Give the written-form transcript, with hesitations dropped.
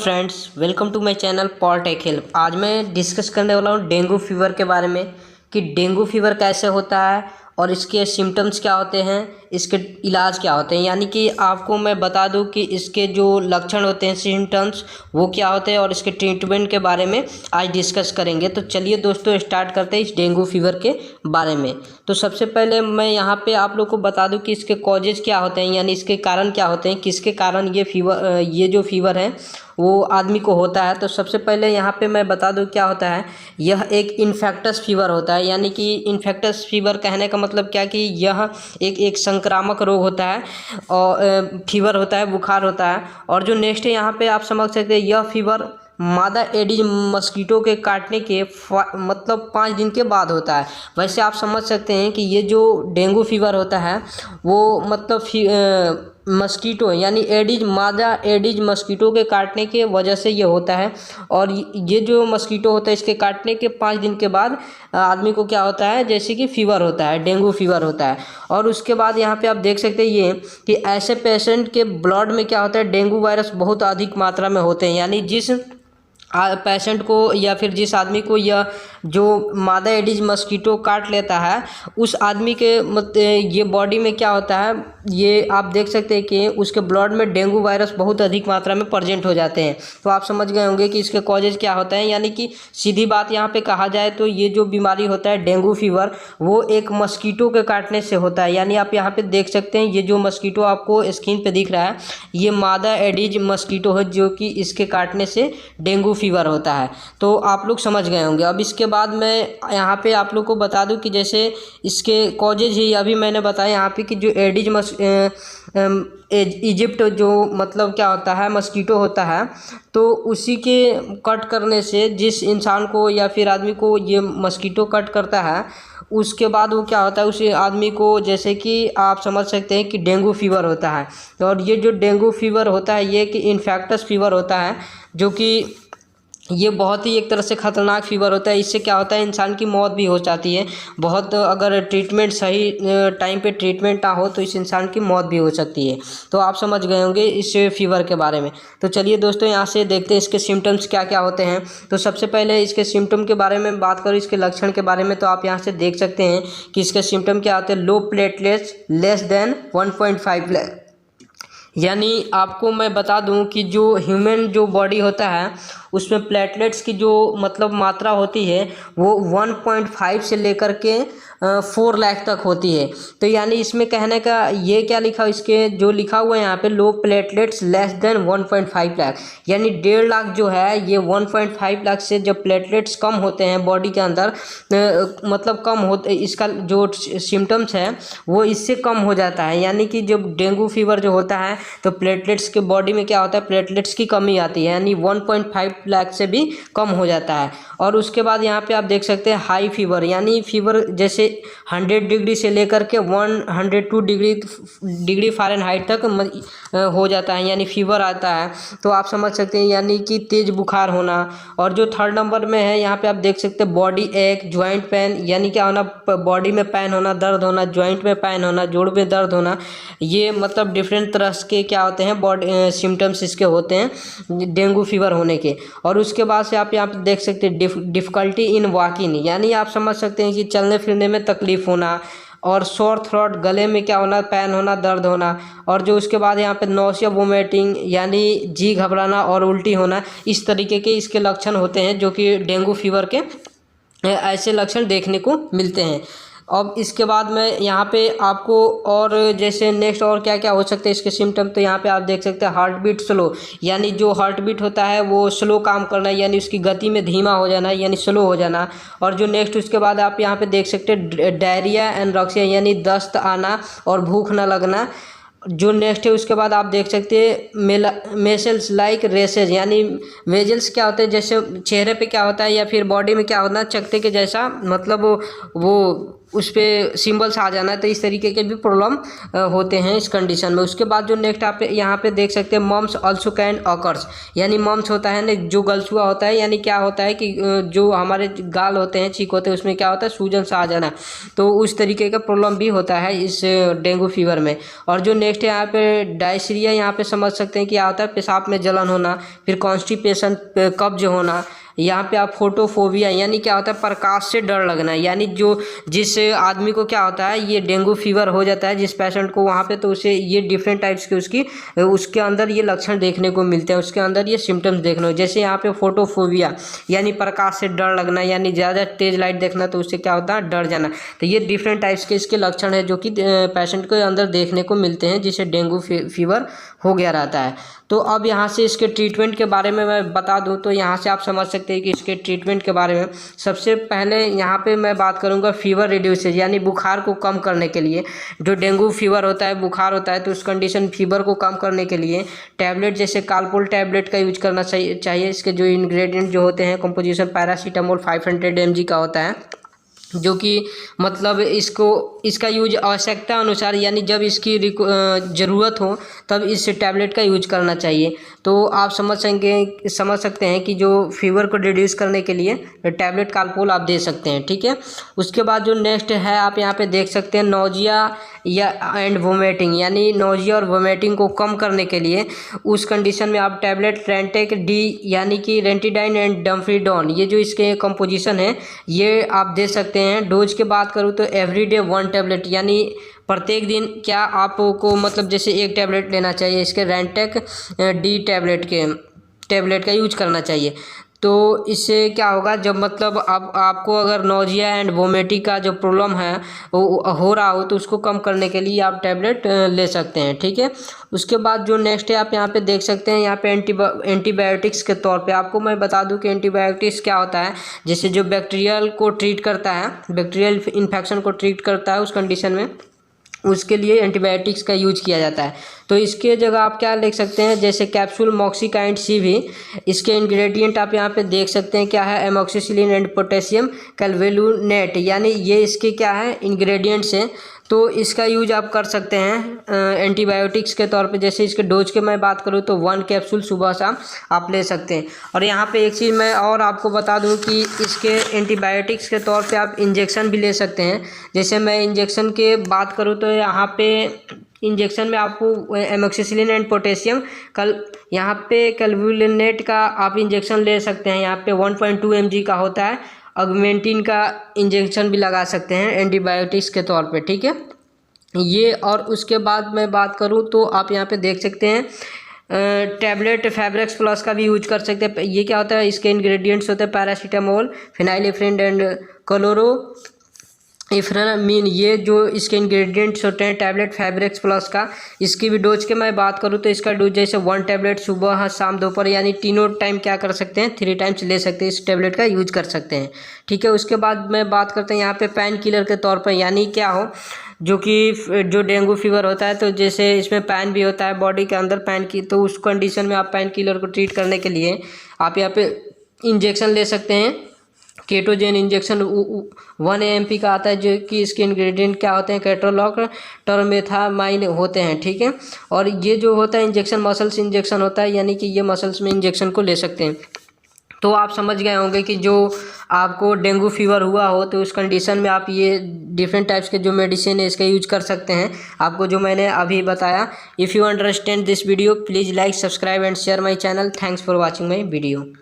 Friends, welcome to my channel Paul tech help. आज मैं discuss करने वाला हूँ डेंगू फीवर के बारे में कि डेंगू फीवर कैसे होता है और इसके सिम्टम्स क्या होते हैं, इसके इलाज क्या होते हैं। यानी कि आपको मैं बता दूं कि इसके जो लक्षण होते हैं, सिम्टम्स, वो क्या होते हैं और इसके ट्रीटमेंट के बारे में आज डिस्कस करेंगे। तो चलिए दोस्तों स्टार्ट करते हैं इस डेंगू फीवर के बारे में। तो सबसे पहले मैं यहाँ पे आप लोग को बता दूं कि इसके कॉजेज क्या होते हैं, यानी इसके कारण क्या होते हैं, किसके कारण ये जो फीवर है वो आदमी को होता है। तो सबसे पहले यहाँ पे मैं बता दूं क्या होता है। यह एक इन्फेक्टस फीवर होता है। यानी कि इन्फेक्टस फीवर कहने का मतलब क्या कि यह एक संक्रामक रोग होता है और फीवर होता है, बुखार होता है। और जो नेक्स्ट है यहाँ पे आप समझ सकते हैं, यह फीवर मादा एडिज मस्कीटो के काटने के मतलब 5 दिन के बाद होता है। वैसे आप समझ सकते हैं कि ये जो डेंगू फीवर होता है वो मतलब मस्कीटो यानी मादा एडिज मस्कीटो के काटने के वजह से ये होता है। और ये जो मस्कीटो होता है इसके काटने के 5 दिन के बाद आदमी को क्या होता है, जैसे कि फीवर होता है, डेंगू फीवर होता है। और उसके बाद यहाँ पे आप देख सकते हैं ये कि ऐसे पेशेंट के ब्लड में क्या होता है, डेंगू वायरस बहुत अधिक मात्रा में होते हैं। यानी जिस पेशेंट को या फिर जिस आदमी को यह जो मादा एडिज मस्कीटो काट लेता है उस आदमी के ये बॉडी में क्या होता है, ये आप देख सकते हैं कि उसके ब्लड में डेंगू वायरस बहुत अधिक मात्रा में प्रेजेंट हो जाते हैं। तो आप समझ गए होंगे कि इसके कॉजेज क्या होते हैं। यानी कि सीधी बात यहाँ पे कहा जाए तो ये जो बीमारी होता है डेंगू फीवर, वो एक मस्कीटो के काटने से होता है। यानी आप यहाँ पे देख सकते हैं ये जो मस्कीटो आपको स्क्रीन पे दिख रहा है ये मादा एडिज मस्कीटो है, जो कि इसके काटने से डेंगू फीवर होता है। तो आप लोग समझ गए होंगे। अब इसके बाद मैं यहाँ पे आप लोग को बता दूं कि जैसे इसके कॉजेज ही अभी मैंने बताया यहाँ पे कि जो एडिज इजिप्ट जो मतलब क्या होता है, मस्कीटो होता है, तो उसी के कट करने से जिस इंसान को या फिर आदमी को ये मस्कीटो कट करता है उसके बाद वो क्या होता है, उस आदमी को जैसे कि आप समझ सकते हैं कि डेंगू फीवर होता है। और ये जो डेंगू फीवर होता है ये कि इन्फेक्टस फीवर होता है, जो कि ये बहुत ही एक तरह से ख़तरनाक फीवर होता है। इससे क्या होता है, इंसान की मौत भी हो जाती है। बहुत अगर ट्रीटमेंट सही टाइम पे ट्रीटमेंट ना हो तो इस इंसान की मौत भी हो सकती है। तो आप समझ गए होंगे इस फीवर के बारे में। तो चलिए दोस्तों यहाँ से देखते हैं इसके सिम्टम्स क्या क्या होते हैं। तो सबसे पहले इसके सिम्टम के बारे में बात करूँ, इसके लक्षण के बारे में, तो आप यहाँ से देख सकते हैं कि इसके सिम्टम क्या होते हैं। लो प्लेटलेट्स लेस देन 1.5 लाख। यानी आपको मैं बता दूं कि जो ह्यूमन जो बॉडी होता है उसमें प्लेटलेट्स की जो मतलब मात्रा होती है वो 1.5 से लेकर के 4 लाख तक होती है। तो यानी इसमें कहने का ये क्या लिखा, इसके जो लिखा हुआ है यहाँ पे लो प्लेटलेट्स लेस देन 1.5 लाख, यानी 1.5 लाख जो है ये 1.5 लाख से जब प्लेटलेट्स कम होते हैं बॉडी के अंदर मतलब कम होते, इसका जो सिम्टम्स है वो इससे कम हो जाता है। यानी कि जब डेंगू फीवर जो होता है तो प्लेटलेट्स के बॉडी में क्या होता है, प्लेटलेट्स की कमी आती है, यानी 1.5 लाख से भी कम हो जाता है। और उसके बाद यहाँ पे आप देख सकते हैं हाई फीवर, यानी फीवर जैसे 100 डिग्री से लेकर के 102 डिग्री फ़ारेनहाइट तक हो जाता है, यानी फीवर आता है। तो आप समझ सकते हैं यानी कि तेज़ बुखार होना। और जो 3rd नंबर में है यहाँ पे आप देख सकते हैं बॉडी एक, जॉइंट पेन, यानी क्या होना, बॉडी में पेन होना, दर्द होना, जॉइंट में पेन होना, जोड़ में दर्द होना। ये मतलब डिफरेंट तरह के क्या होते हैं, बॉडी सिम्टम्स इसके होते हैं डेंगू फीवर होने के। और उसके बाद से आप यहाँ पे देख सकते हैं डिफ़िकल्टी इन वॉकिंग, यानी आप समझ सकते हैं कि चलने फिरने में तकलीफ़ होना। और सोर थ्रोट, गले में क्या होना, पैन होना, दर्द होना। और जो उसके बाद यहाँ पे नौसिया, वोमिटिंग, यानी जी घबराना और उल्टी होना। इस तरीके के इसके लक्षण होते हैं जो कि डेंगू फीवर के ऐसे लक्षण देखने को मिलते हैं। अब इसके बाद मैं यहाँ पे आपको और जैसे नेक्स्ट और क्या क्या हो सकते हैं इसके सिम्टम, तो यहाँ पे आप देख सकते हैं हार्ट बीट स्लो, यानी जो हार्ट बीट होता है वो स्लो काम करना, यानी उसकी गति में धीमा हो जाना, यानी स्लो हो जाना। और जो नेक्स्ट उसके बाद आप यहाँ पे देख सकते हैं डायरिया एनोरेक्सिया, यानी दस्त आना और भूख न लगना। जो नेक्स्ट है उसके बाद आप देख सकते हैं मेसल्स लाइक रेसेज, यानी वेजल्स क्या होते हैं, जैसे चेहरे पे क्या होता है या फिर बॉडी में क्या होता है, चकते के जैसा, मतलब वो उस पर सिम्बल्स आ जाना, तो इस तरीके के भी प्रॉब्लम होते हैं इस कंडीशन में। उसके बाद जो नेक्स्ट आप यहाँ पे देख सकते हैं, मम्स ऑल्सो कैन ऑकर्स, यानी मम्स होता है ना, जो गलछुआ होता है, यानी क्या होता है कि जो हमारे गाल होते हैं, चीक होते हैं, उसमें क्या होता है, सूजन सा आ जाना, तो उस तरीके का प्रॉब्लम भी होता है इस डेंगू फीवर में। और जो नेक्स्ट यहाँ पे डायरिया, यहाँ पे समझ सकते हैं कि क्या होता है, पेशाब में जलन होना, फिर कॉन्स्टिपेशन, कब्ज होना। यहाँ पे आप फोटोफोबिया, यानी क्या होता है, प्रकाश से डर लगना, यानी जो जिस आदमी को क्या होता है, ये डेंगू फीवर हो जाता है जिस पेशेंट को वहाँ पे, तो उसे ये डिफरेंट टाइप्स के उसके अंदर ये लक्षण देखने को मिलते हैं, उसके अंदर ये सिम्टम्स देखने को। जैसे यहाँ पे फोटोफोबिया यानी प्रकाश से डर लगना, यानी ज़्यादा तेज लाइट देखना, तो उससे क्या होता है, डर जाना। तो ये डिफरेंट टाइप्स के इसके लक्षण है जो कि पेशेंट के अंदर देखने को मिलते हैं, जिसे डेंगू फीवर हो गया रहता है। तो अब यहाँ से इसके ट्रीटमेंट के बारे में मैं बता दूं, तो यहाँ से आप समझ सकते हैं कि इसके ट्रीटमेंट के बारे में सबसे पहले यहाँ पे मैं बात करूँगा फीवर रिड्यूसेज, यानी बुखार को कम करने के लिए। जो डेंगू फीवर होता है, बुखार होता है, तो उस कंडीशन फीवर को कम करने के लिए टैबलेट जैसे कालपोल टैबलेट का यूज करना चाहिए। इसके जो इंग्रेडिएंट जो होते हैं, कंपोजिशन पैरासीटामोल 500 mg का होता है, जो कि मतलब इसका यूज आवश्यकता अनुसार, यानी जब इसकी ज़रूरत हो तब इस टैबलेट का यूज करना चाहिए। तो आप समझ सकते हैं कि जो फीवर को रिड्यूस करने के लिए टैबलेट कालपोल आप दे सकते हैं, ठीक है। उसके बाद जो नेक्स्ट है, आप यहाँ पे देख सकते हैं नोजिया एंड वोमिटिंग, यानी नोजिया और वोमिटिंग को कम करने के लिए उस कंडीशन में आप टैबलेट रेंटेक डी, यानी कि रेंटिडाइन एंड डम्फ्रीडोन, ये जो इसके कंपोजिशन है, ये आप दे सकते हैं। डोज की बात करूँ तो एवरीडे 1 टैबलेट, यानी प्रत्येक दिन क्या आपको मतलब जैसे 1 टैबलेट लेना चाहिए, इसके रेंटेक डी टैबलेट का यूज करना चाहिए। तो इससे क्या होगा, जब मतलब आपको अगर नोजिया एंड वोमिटिंग का जो प्रॉब्लम है वो हो रहा हो, तो उसको कम करने के लिए आप टैबलेट ले सकते हैं, ठीक है। उसके बाद जो नेक्स्ट है, आप यहाँ पे देख सकते हैं, यहाँ पे एंटीबायोटिक्स के तौर पे आपको मैं बता दूं कि एंटीबायोटिक्स क्या होता है। जैसे जो बैक्टीरियल को ट्रीट करता है, बैक्टीरियल इन्फेक्शन को ट्रीट करता है, उस कंडीशन में उसके लिए एंटीबायोटिक्स का यूज किया जाता है। तो इसके जगह आप क्या लिख सकते हैं, जैसे कैप्सूल मॉक्सिकाइंड सी भी, इसके इंग्रेडिएंट आप यहाँ पे देख सकते हैं क्या है, एमोक्सिसिलिन एंड पोटेशियम कैलवेलुनेट, यानी ये इसके क्या है, इंग्रेडिएंट्स हैं। तो इसका यूज आप कर सकते हैं एंटीबायोटिक्स के तौर पे। जैसे इसके डोज के मैं बात करूँ तो 1 कैप्सूल सुबह शाम आप ले सकते हैं। और यहाँ पे एक चीज़ मैं और आपको बता दूँ कि इसके एंटीबायोटिक्स के तौर पे आप इंजेक्शन भी ले सकते हैं। जैसे मैं इंजेक्शन के बात करूँ तो यहाँ पे इंजेक्शन में आपको एमोक्सिसिलिन एंड पोटेशियम यहाँ पे कैलवेलुनेट का आप इंजेक्शन ले सकते हैं। यहाँ पे 1.2 mg का होता है। ऑगमेंटिन का इंजेक्शन भी लगा सकते हैं एंटीबायोटिक्स के तौर पे, ठीक है ये। और उसके बाद मैं बात करूँ तो आप यहाँ पे देख सकते हैं टैबलेट फेब्रेक्स प्लस का भी यूज कर सकते हैं। ये क्या होता है, इसके इंग्रेडिएंट्स होते हैं पैरासीटामोल, फिनाइलेफ्रिन एंड क्लोरोइफ्रामीन, ये जो इसके इंग्रेडिएंट्स होते हैं टैबलेट फेब्रेक्स प्लस का। इसकी भी डोज के मैं बात करूँ तो इसका डोज जैसे 1 टैबलेट सुबह शाम दोपहर, यानी तीनों टाइम क्या कर सकते हैं, 3 टाइम्स ले सकते हैं, इस टैबलेट का यूज कर सकते हैं, ठीक है। उसके बाद मैं बात करते हैं यहाँ पे पेन किलर के तौर पर, यानी क्या हो जो डेंगू फीवर होता है, तो जैसे इसमें पेन भी होता है बॉडी के अंदर पेन की, तो उस कंडीशन में आप पेन किलर को ट्रीट करने के लिए आप यहाँ पे इंजेक्शन ले सकते हैं। केटोजेन इंजेक्शन 1 AMP का आता है, जो कि इसके इंग्रेडिएंट क्या होते हैं, केट्रोलॉक टर्मेथामाइन होते हैं, ठीक है। और ये जो होता है इंजेक्शन मसल्स इंजेक्शन होता है, यानी कि ये मसल्स में इंजेक्शन को ले सकते हैं। तो आप समझ गए होंगे कि जो आपको डेंगू फीवर हुआ हो तो उस कंडीशन में आप ये डिफरेंट टाइप्स के जो मेडिसिन है इसका यूज कर सकते हैं, आपको जो मैंने अभी बताया। If you understand this video please like, subscribe and share my channel. Thanks for watching my video.